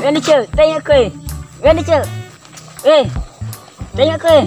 Gani cel, tanya ke? Gani cel. Tanya ke?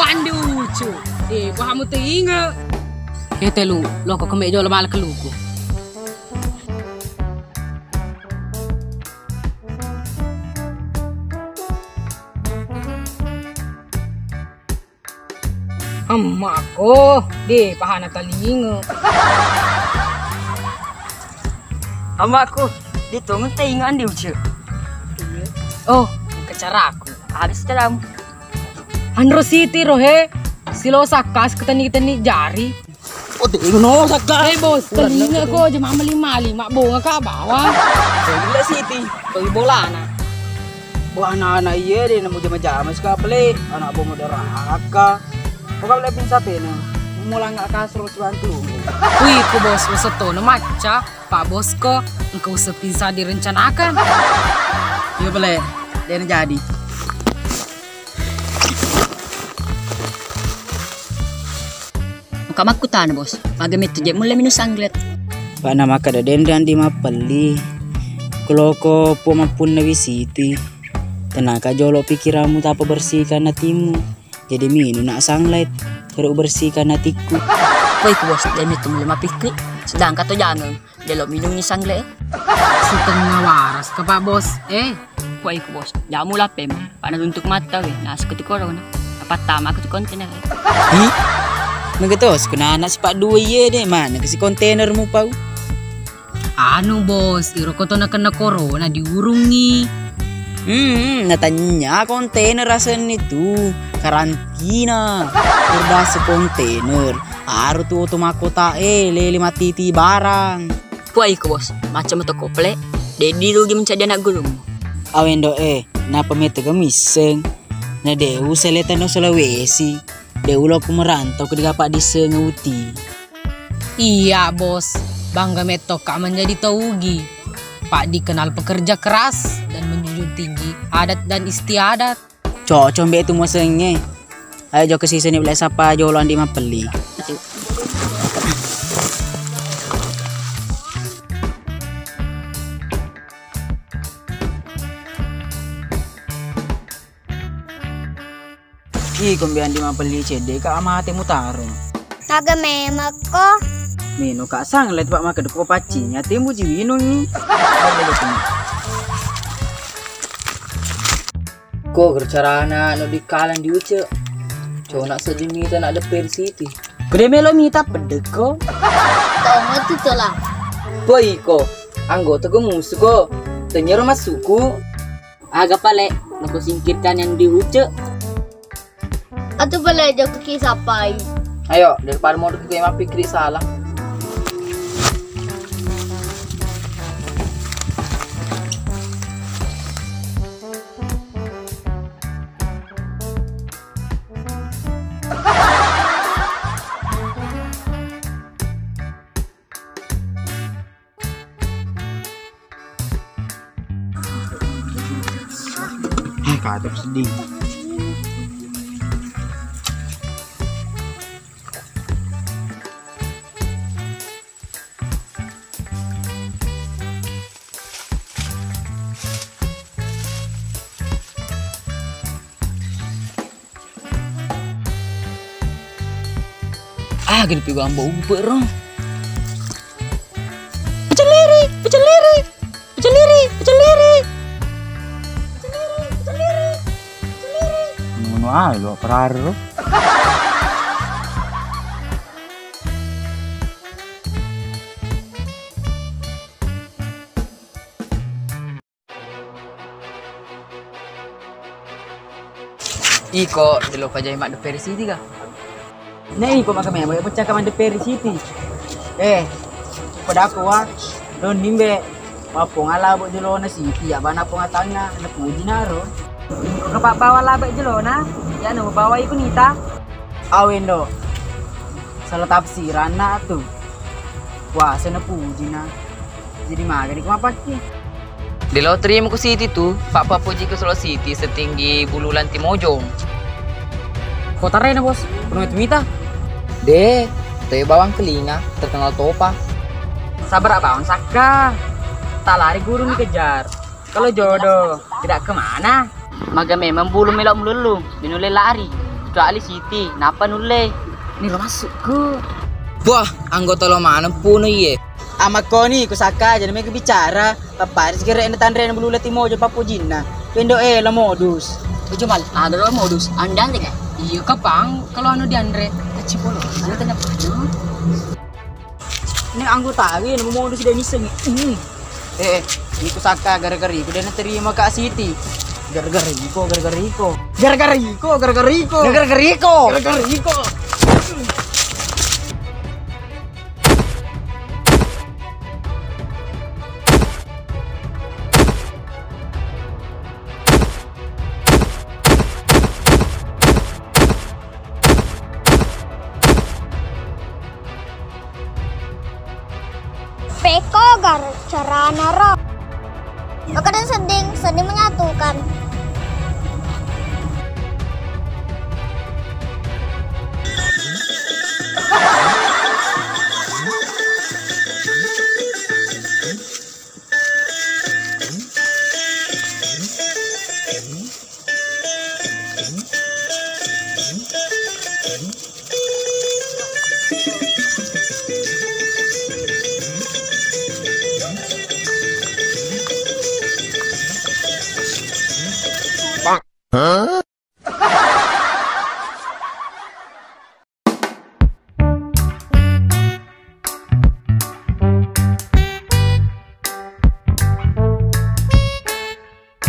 Andi Uce, kamu teringat? Telu, lo kok kemek jual malah keluku. Amako, pahana talinga. Amaku, ditunggu tanya Andi Uce. Oh, kecaraku. Habis dalam. Andro City rohe, silo sakas ketani jari. Oh, no sakas. Bos, telinga ko aja mali mak bonga ka bawah. Gila City, toy bola na. Buah anak-anak iya deh nemu jama-jama sekali. Anak bomo deraka. Kau boleh pinsa pena. Mulai nggak kasro bantu. Wih, ko bos wasato na maca. Pak bos ko, engkau sepinsa direncanakan. Iya boleh, dan jadi. Kamu aku tanya bos, bagaimana tu je mulai minum sanglet. Pak nama kada den Andi Mappelli. Kalau kau pun nawi Siti, tenaga jolo pikiranmu tak apa bersihkan hatimu. Jadi minum nak sanglet, baru bersihkan hatiku. Baik bos, dia itu mulai pikir. Sedang kata jangan, dia lo minum ni sanglet. Setengah waras ke pak bos? Baik bos, jamu lah pem. Panas untuk mata weh, nas ketika corona. Apa tamak ke kontainer? Ngetos, kena anak sepak dua ye deh mana kasih kontainer mu pau. Anu bos, iro koto na kena corona diurungi. Natanya kontainer rasanya itu karantina. Berdasar kontainer, haru tu otomakota lele matiti barang. Baik bos, macam itu kople. Dedi rugi mencari anak gulung. Awendo napa mete kemiseng. Na deu seletan no Sulawesi. Deulo aku merantau ke dapat di Sengauti. Iya bos, bangga metok kak menjadi taugi. Pak dikenal pekerja keras dan menjunjung tinggi adat dan istiadat. Cocok mbak itu musengnya. Ayo jauh ke sisi ni boleh sapa jauh Andi Mappelli. Kung Andi Mappelli cede ka amate mutaro. Naga memak ko. Mino ka sanglet pak maka deko pacinya timu jiwino ni. Ko gercarana no di kalan di Uce. Cuma nak sedimita nak ada persiti. Gede melo mita pendek ko. Tama tu lah. Boy ko, anggota ko musuh ko. Tenyero masuku. Agak pale, nak singkirkan yang di Uce. Atau boleh aja ke sapai. Ayo, daripada mau ke emang pikir salah. Kata sedih. Gini pigang bau berong. Pecel lirik. Ngono ae lo peraro. Iko delo ka jay mak de versi tiga. Nei ko makame mo pecah kaman de versi ti. Pada aku don nimbe mapong ala bo delo na siti ya bana pong atanga na puji naro. Kepak bawa labak jelona, ya no bawa ikut nita. Awen do. Salah tafsiran nak tuh. Wah, sana puji na. Jadi mager di apa ki? Di lotre Muku City tuh, Pak Puji ke Solo City setinggi bulu lanti mojong. Kota Rena bos, penuh mita. Deh, tuh bawang telinga terkenal topa. Sabar abang Saka. Tak lari guru dikejar. Kalau jodoh tidak kemana. Maga memang belum melok melulu. Dinule lari. Kecuali Siti, napa nule? Ini lo masuk ke. Wah, anggota lo mana pun ye. Amat kau ni kusaka jadi mereka bicara. Paparis kira enda tandre yang belula timo je papu jinna. Pendo la modus. Jumal, ada lo modus. Anda kan? Iya kapang, kalau anu di Andre. Cipolo, anu tanya padu. Ini anggota lagi yang modus dia niseng. Ini kusaka gara-gara iku dia terima Kak Siti. Gara-gara iko. Peko gar cara naro. Maka dan seding menyatukan.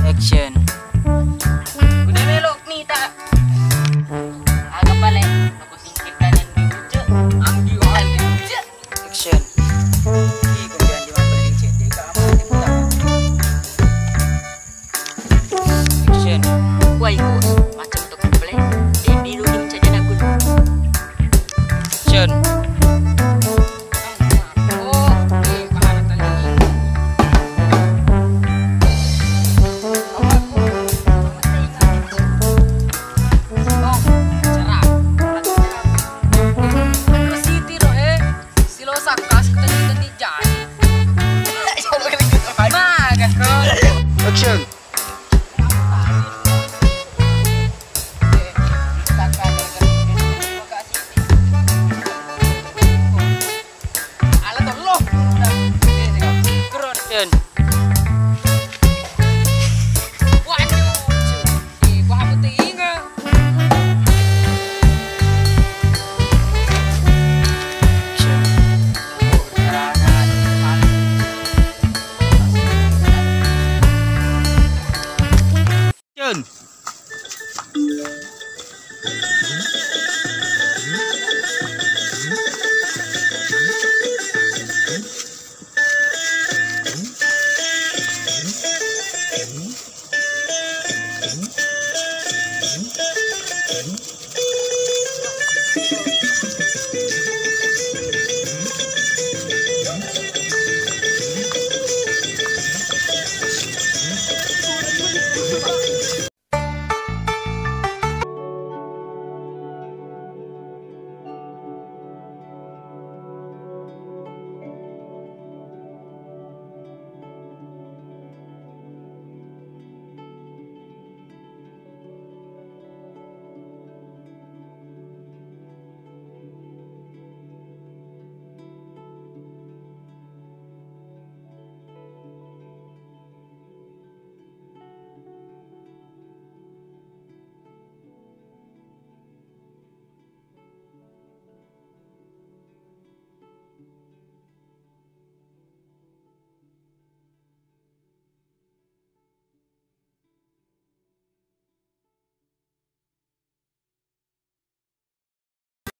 Action. Udah melok nih tak. Agak balik. Aku singkirkan Andi Uce. Action. Ih, kemudian Andi Mappelli cendek kamu tentang. Action. Wah ikut macam untuk play. Ini dulu saja nak gulu. Action. Action. Action.